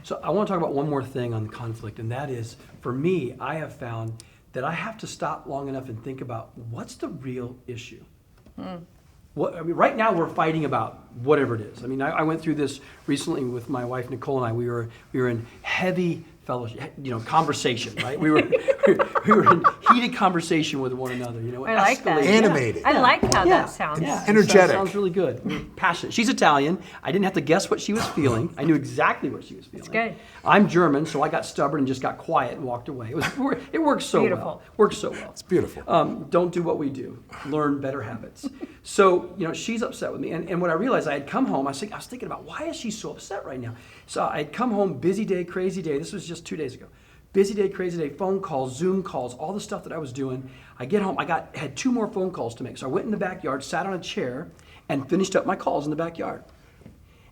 So I want to talk about one more thing on conflict, and that is, for me, I have found that I have to stop long enough and think about what's the real issue. Right now we're fighting about whatever it is. I mean, I went through this recently with my wife Nicole and I. We were in heavy fellowship, conversation, right? We were in heated conversation with one another. I like that. Animated. I like how that sounds. Yeah, Energetic. Sounds really good. We were passionate. She's Italian. I didn't have to guess what she was feeling. I knew exactly what she was feeling. It's good. I'm German, so I got stubborn and just got quiet and walked away. It worked so Beautiful. well. Worked so well. It's beautiful. Don't do what we do. Learn better habits. So, she's upset with me. And when I realized I had come home, I was thinking about, why is she so upset right now? So I had come home, busy day, crazy day. This was just 2 days ago. Busy day, crazy day, phone calls, Zoom calls, all the stuff that I was doing. I get home, had 2 more phone calls to make. So I went in the backyard, sat on a chair, and finished up my calls in the backyard.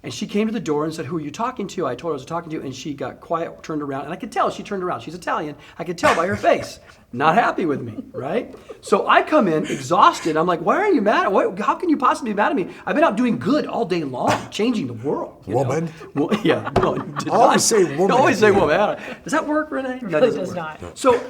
And she came to the door and said, "Who are you talking to?" I told her I was talking to, and she got quiet, turned around, and I could tell she turned around. She's Italian. I could tell by her face. Not happy with me, right? So I come in exhausted. I'm like, "Why are you mad? How can you possibly be mad at me? I've been out doing good all day long, changing the world." Woman? Well, yeah. No, Always say woman. Always say woman. Does that work, Renee? It really does not. So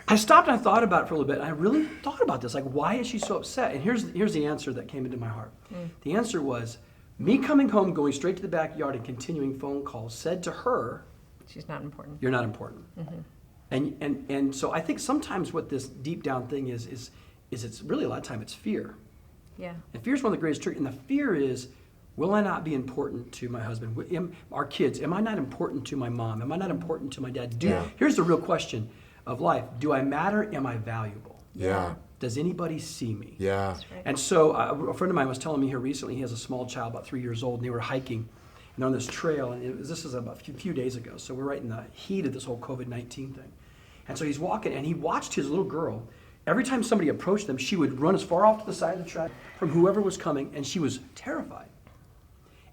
I stopped and I thought about it for a little bit, and I really thought about this. Like, why is she so upset? And here's the answer that came into my heart. The answer was, me coming home, going straight to the backyard and continuing phone calls said to her, She's not important. "You're not important." And so I think sometimes what this deep down thing is it's really a lot of time it's fear. Yeah. And fear is one of the greatest triggers. And the fear is, will I not be important to my husband? Our kids, am I not important to my mom? Am I not important to my dad? Here's the real question of life. Do I matter? Am I valuable? Yeah. Does anybody see me? Yeah. That's right. And so a friend of mine was telling me here recently, he has a small child, about 3 years old, and they were hiking, and they're on this trail, and this is about a few days ago, so we're right in the heat of this whole COVID-19 thing. And so he's walking, and he watched his little girl. Every time somebody approached them, she would run as far off to the side of the track from whoever was coming, and she was terrified.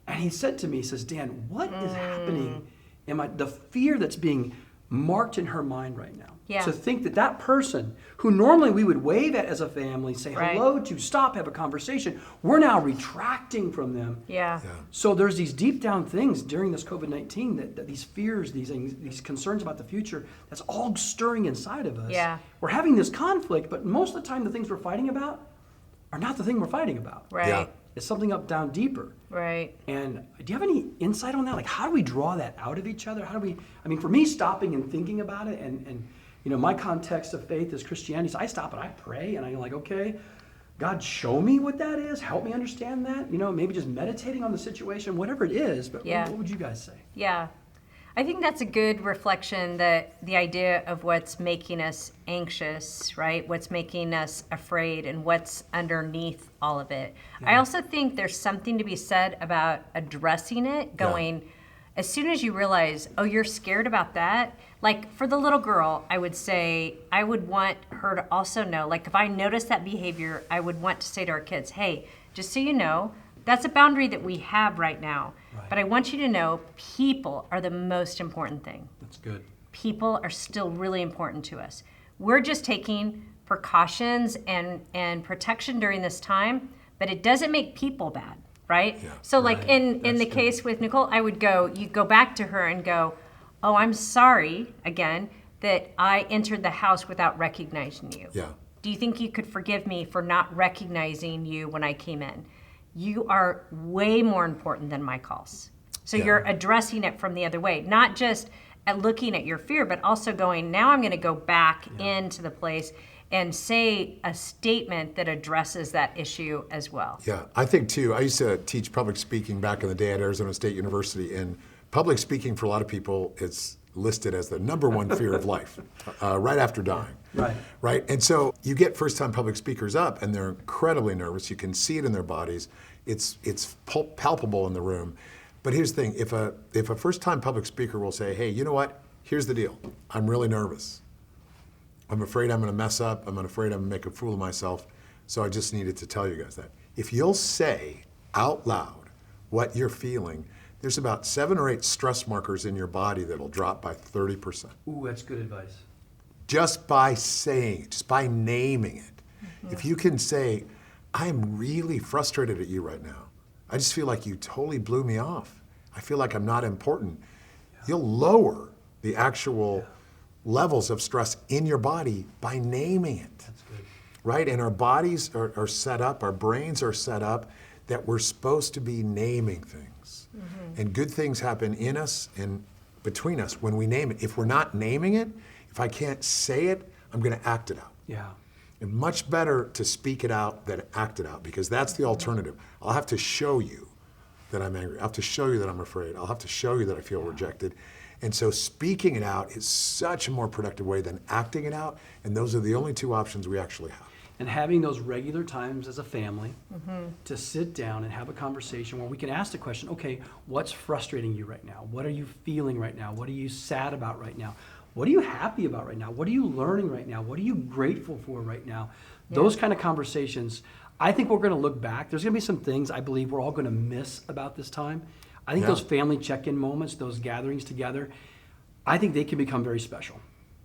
And he said to me, he says, "Dan, what is happening? The fear that's being marked in her mind right now. Yeah. To think that person who normally we would wave at as a family, say Right. hello to, stop, have a conversation, we're now retracting from them." Yeah. So there's these deep down things during this COVID-19 that these fears, these concerns about the future, that's all stirring inside of us. Yeah. We're having this conflict, but most of the time the things we're fighting about are not the thing we're fighting about. Right. Yeah. It's something up, down, deeper. Right. And do you have any insight on that? Like, how do we draw that out of each other? For me, stopping and thinking about it, and my context of faith is Christianity, so I stop and I pray, and I'm like, okay, God, show me what that is. Help me understand that. Maybe just meditating on the situation, whatever it is. But Yeah. what would you guys say? Yeah. I think that's a good reflection, that the idea of what's making us anxious, right? What's making us afraid, and what's underneath all of it. Yeah. I also think there's something to be said about addressing it, going, as soon as you realize, oh, you're scared about that. Like for the little girl, I would say, I would want her to also know, like if I notice that behavior, I would want to say to our kids, hey, just so you know, that's a boundary that we have right now. Right. But I want you to know people are the most important thing. That's good. People are still really important to us. We're just taking precautions and protection during this time, but it doesn't make people bad, right? Yeah. So like Right. in That's the good. case with Nicole, you go back to her and go, oh, I'm sorry again that I entered the house without recognizing you. Yeah. Do you think you could forgive me for not recognizing you when I came in? You are way more important than my calls. So Yeah. you're addressing it from the other way, not just at looking at your fear, but also going, now I'm going to go back into the place and say a statement that addresses that issue as well. Yeah, I think too, I used to teach public speaking back in the day at Arizona State University, and public speaking for a lot of people is listed as the number one fear of life, right after dying. Right. Right, and so you get first-time public speakers up, and they're incredibly nervous. You can see it in their bodies. It's palpable in the room. But here's the thing, if a first-time public speaker will say, hey, you know what, here's the deal, I'm really nervous. I'm afraid I'm gonna mess up, I'm afraid I'm gonna make a fool of myself, so I just needed to tell you guys that. If you'll say out loud what you're feeling, there's about 7 or 8 stress markers in your body that'll drop by 30%. Ooh, that's good advice. Just by saying it, just by naming it. Mm-hmm. If you can say, I'm really frustrated at you right now. I just feel like you totally blew me off. I feel like I'm not important. You'll lower the actual levels of stress in your body by naming it. That's good. Right? And our bodies are set up, our brains are set up that we're supposed to be naming things. And good things happen in us and between us when we name it. If we're not naming it, if I can't say it, I'm going to act it out. Yeah. And much better to speak it out than act it out, because that's the alternative. I'll have to show you that I'm angry. I'll have to show you that I'm afraid. I'll have to show you that I feel rejected. And so speaking it out is such a more productive way than acting it out. And those are the only two options we actually have. And having those regular times as a family to sit down and have a conversation where we can ask the question, okay, what's frustrating you right now? What are you feeling right now? What are you sad about right now? What are you happy about right now? What are you learning right now? What are you grateful for right now? Yeah. Those kind of conversations, I think we're going to look back. There's going to be some things I believe we're all going to miss about this time. I think those family check-in moments, those gatherings together, I think they can become very special.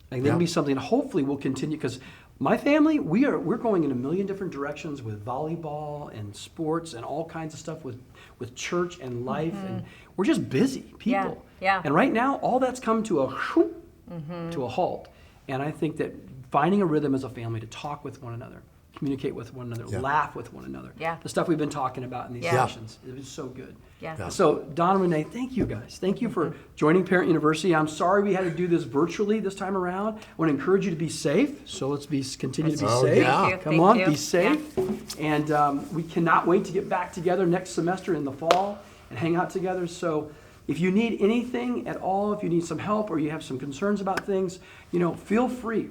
And they can be something hopefully will continue, because my family, we're going in a million different directions with volleyball and sports and all kinds of stuff with church and life, and we're just busy people. Yeah. And right now, all that's come to a halt. And I think that finding a rhythm as a family to talk with one another, communicate with one another, laugh with one another. Yeah. The stuff we've been talking about in these sessions. It was so good. Yeah. So Don and Renee, thank you guys. Thank you for joining Parent University. I'm sorry we had to do this virtually this time around. I want to encourage you to be safe. So let's continue to be safe. yeah. Thank Come you. on, Thank be you. safe. And we cannot wait to get back together next semester in the fall and hang out together. So if you need anything at all, if you need some help or you have some concerns about things, feel free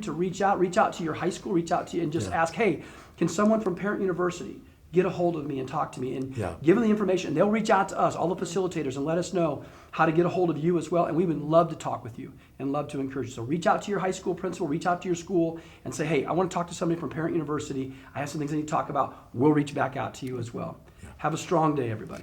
to reach out to your high school, reach out to you and just ask, hey, can someone from Parent University get a hold of me and talk to me, and give them the information. And they'll reach out to us, all the facilitators, and let us know how to get a hold of you as well. And we would love to talk with you and love to encourage you. So reach out to your high school principal, reach out to your school and say, hey, I want to talk to somebody from Parent University. I have some things I need to talk about. We'll reach back out to you as well. Have a strong day, everybody.